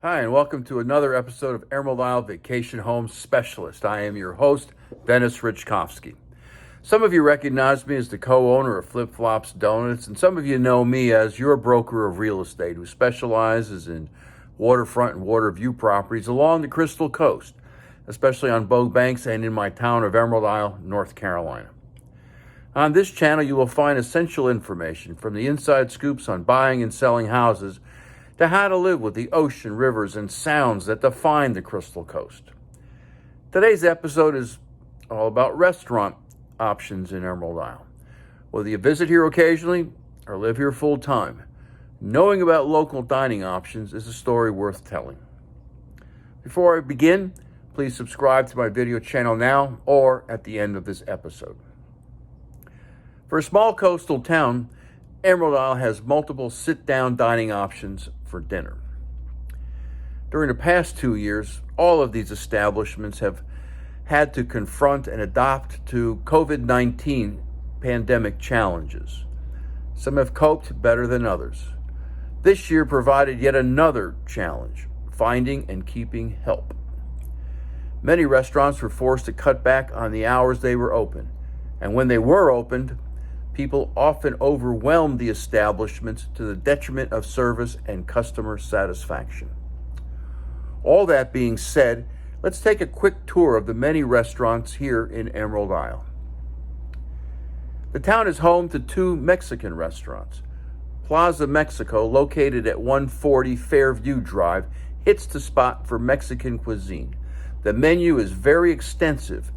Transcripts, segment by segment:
Hi, and welcome to another episode of Emerald Isle Vacation Home Specialist. I am your host, Dennis Richkovsky. Some of you recognize me as the co-owner of Flip Flops Donuts, and some of you know me as your broker of real estate who specializes in waterfront and water view properties along the Crystal Coast, especially on Bow Banks and in my town of Emerald Isle, North Carolina. On this channel, you will find essential information from the inside scoops on buying and selling houses to how to live with the ocean, rivers, and sounds that define the Crystal Coast. Today's episode is all about restaurant options in Emerald Isle. Whether you visit here occasionally or live here full time, knowing about local dining options is a story worth telling. Before I begin, please subscribe to my video channel now or at the end of this episode. For a small coastal town, Emerald Isle has multiple sit-down dining options for dinner. During the past 2 years, all of these establishments have had to confront and adapt to COVID-19 pandemic challenges. Some have coped better than others. This year provided yet another challenge, finding and keeping help. Many restaurants were forced to cut back on the hours they were open, and when they were opened, people often overwhelmed the establishments to the detriment of service and customer satisfaction. All that being said, let's take a quick tour of the many restaurants here in Emerald Isle. The town is home to 2 Mexican restaurants. Plaza Mexico, located at 140 Fairview Drive, hits the spot for Mexican cuisine. The menu is very extensive,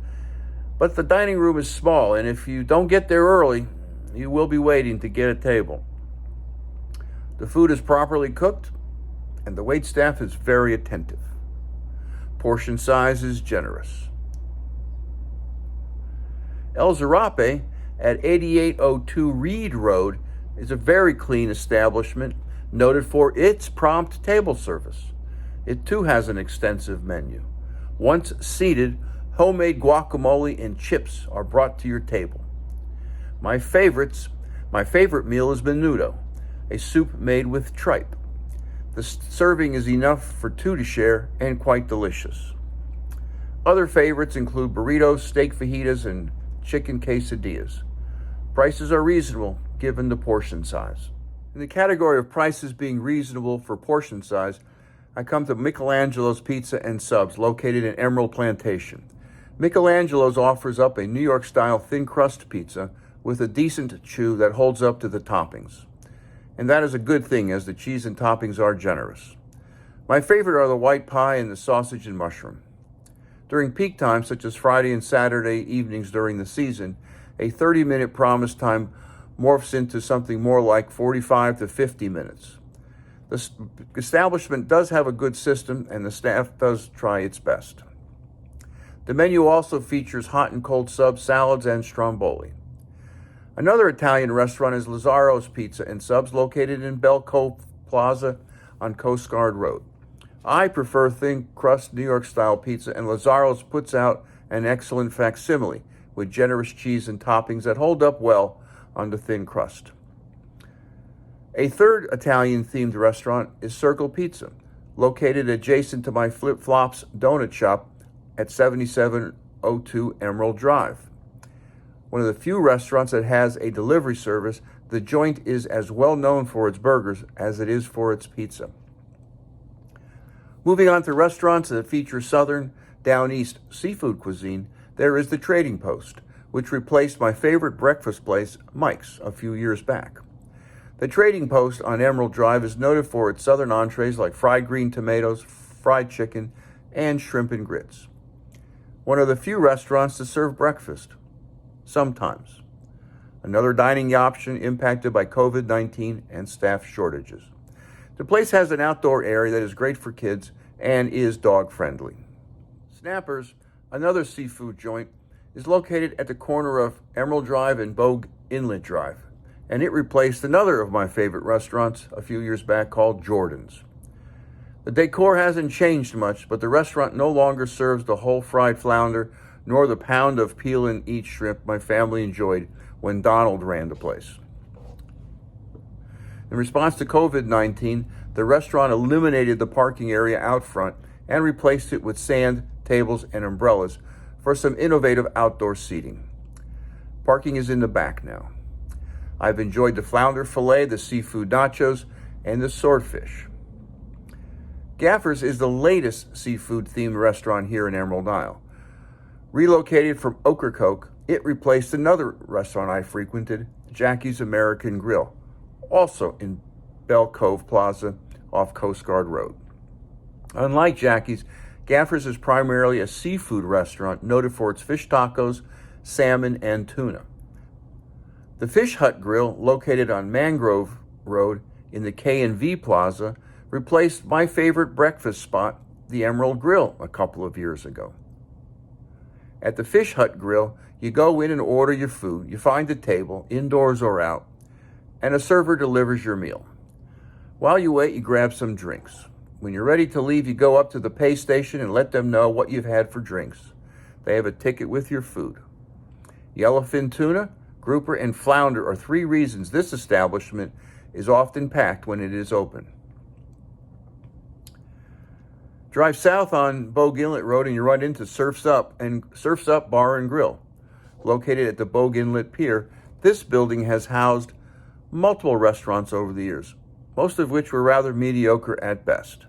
but the dining room is small, and if you don't get there early, you will be waiting to get a table. The food is properly cooked, and the waitstaff is very attentive. Portion size is generous. El Zarape at 8802 Reed Road is a very clean establishment, noted for its prompt table service. It too has an extensive menu. Once seated, homemade guacamole and chips are brought to your table. My favorite meal is menudo, a soup made with tripe. The serving is enough for 2 to share and quite delicious. Other favorites include burritos, steak fajitas, and chicken quesadillas. Prices are reasonable given the portion size. In the category of prices being reasonable for portion size, I come to Michelangelo's Pizza and Subs, located in Emerald Plantation. Michelangelo's offers up a New York-style thin crust pizza with a decent chew that holds up to the toppings. And that is a good thing, as the cheese and toppings are generous. My favorite are the white pie and the sausage and mushroom. During peak times, such as Friday and Saturday evenings during the season, a 30-minute promise time morphs into something more like 45 to 50 minutes. The establishment does have a good system, and the staff does try its best. The menu also features hot and cold subs, salads, and stromboli. Another Italian restaurant is Lazzaro's Pizza and Subs, located in Bell Cove Plaza on Coast Guard Road. I prefer thin crust New York-style pizza, and Lazzaro's puts out an excellent facsimile with generous cheese and toppings that hold up well on the thin crust. A third Italian-themed restaurant is Circle Pizza, located adjacent to my Flip Flops donut shop at 7702 Emerald Drive. One of the few restaurants that has a delivery service, the joint is as well known for its burgers as it is for its pizza. Moving on to restaurants that feature southern, down east seafood cuisine, there is the Trading Post, which replaced my favorite breakfast place, Mike's, a few years back. The Trading Post on Emerald Drive is noted for its southern entrees like fried green tomatoes, fried chicken, and shrimp and grits. One of the few restaurants to serve breakfast. Sometimes. Another dining option impacted by COVID-19 and staff shortages. The place has an outdoor area that is great for kids and is dog-friendly. Snappers, another seafood joint, is located at the corner of Emerald Drive and Bogue Inlet Drive, and it replaced another of my favorite restaurants a few years back called Jordan's. The decor hasn't changed much, but the restaurant no longer serves the whole fried flounder nor the pound of peel and eat shrimp my family enjoyed when Donald ran the place. In response to COVID-19, the restaurant eliminated the parking area out front and replaced it with sand, tables, and umbrellas for some innovative outdoor seating. Parking is in the back now. I've enjoyed the flounder fillet, the seafood nachos, and the swordfish. Gaffer's is the latest seafood-themed restaurant here in Emerald Isle. Relocated from Ocracoke, it replaced another restaurant I frequented, Jackie's American Grill, also in Bell Cove Plaza off Coast Guard Road. Unlike Jackie's, Gaffer's is primarily a seafood restaurant noted for its fish tacos, salmon, and tuna. The Fish Hut Grill, located on Mangrove Road in the K&V Plaza, replaced my favorite breakfast spot, the Emerald Grill, a couple of years ago. At the Fish Hut Grill, you go in and order your food, you find a table, indoors or out, and a server delivers your meal. While you wait, you grab some drinks. When you're ready to leave, you go up to the pay station and let them know what you've had for drinks. They have a ticket with your food. Yellowfin tuna, grouper, and flounder are 3 reasons this establishment is often packed when it is open. Drive south on Bogue Inlet Road and you run into Surf's Up Bar and Grill. Located at the Bogue Inlet Pier, this building has housed multiple restaurants over the years, most of which were rather mediocre at best.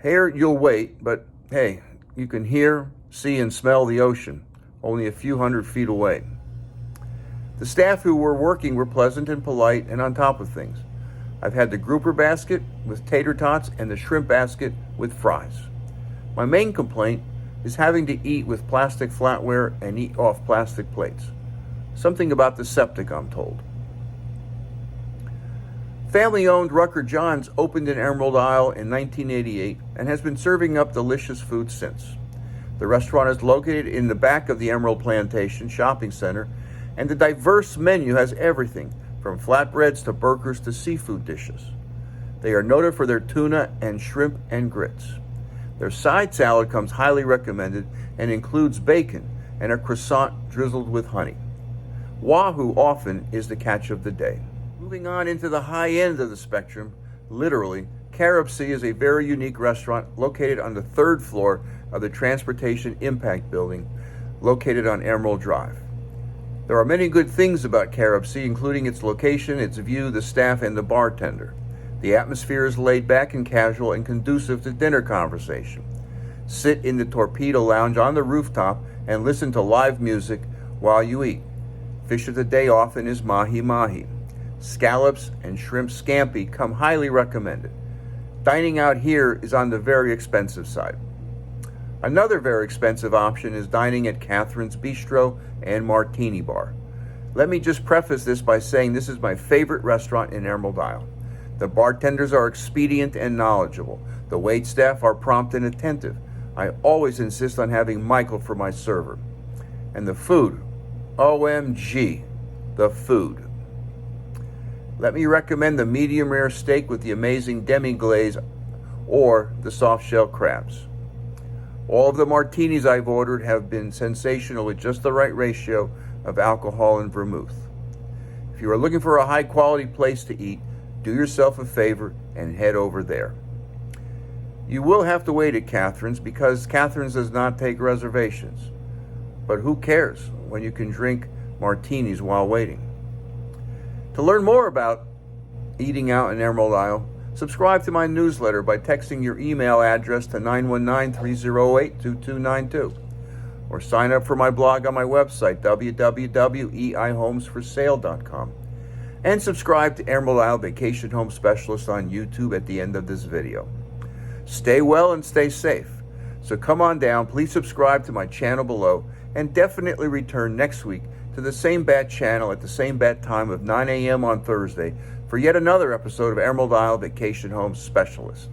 Here you'll wait, but hey, you can hear, see, and smell the ocean, only a few hundred feet away. The staff who were working were pleasant and polite and on top of things. I've had the grouper basket with tater tots and the shrimp basket with fries. My main complaint is having to eat with plastic flatware and eat off plastic plates. Something about the septic, I'm told. Family-owned Rucker John's opened in Emerald Isle in 1988 and has been serving up delicious food since. The restaurant is located in the back of the Emerald Plantation Shopping Center, and the diverse menu has everything from flatbreads to burgers to seafood dishes. They are noted for their tuna and shrimp and grits. Their side salad comes highly recommended and includes bacon and a croissant drizzled with honey. Wahoo often is the catch of the day. Moving on into the high end of the spectrum, literally, Carib Sea is a very unique restaurant located on the 3rd floor of the Transportation Impact Building, located on Emerald Drive. There are many good things about Carib Sea, including its location, its view, the staff, and the bartender. The atmosphere is laid back and casual and conducive to dinner conversation. Sit in the Torpedo Lounge on the rooftop and listen to live music while you eat. Fish of the day often is mahi-mahi. Scallops and shrimp scampi come highly recommended. Dining out here is on the very expensive side. Another very expensive option is dining at Catherine's Bistro and Martini Bar. Let me just preface this by saying this is my favorite restaurant in Emerald Isle. The bartenders are expedient and knowledgeable. The waitstaff are prompt and attentive. I always insist on having Michael for my server. And the food, OMG, the food. Let me recommend the medium rare steak with the amazing demi-glaze or the soft shell crabs. All of the martinis I've ordered have been sensational with just the right ratio of alcohol and vermouth. If you are looking for a high quality place to eat, do yourself a favor and head over there. You will have to wait at Catherine's because Catherine's does not take reservations. But who cares when you can drink martinis while waiting? To learn more about eating out in Emerald Isle, subscribe to my newsletter by texting your email address to 919-308-2292, or sign up for my blog on my website, www.eihomesforsale.com, and subscribe to Emerald Isle Vacation Home Specialist on YouTube at the end of this video. Stay well and stay safe. So come on down, please subscribe to my channel below, and definitely return next week to the same bat channel at the same bat time of 9 a.m. on Thursday for yet another episode of Emerald Isle Vacation Home Specialist.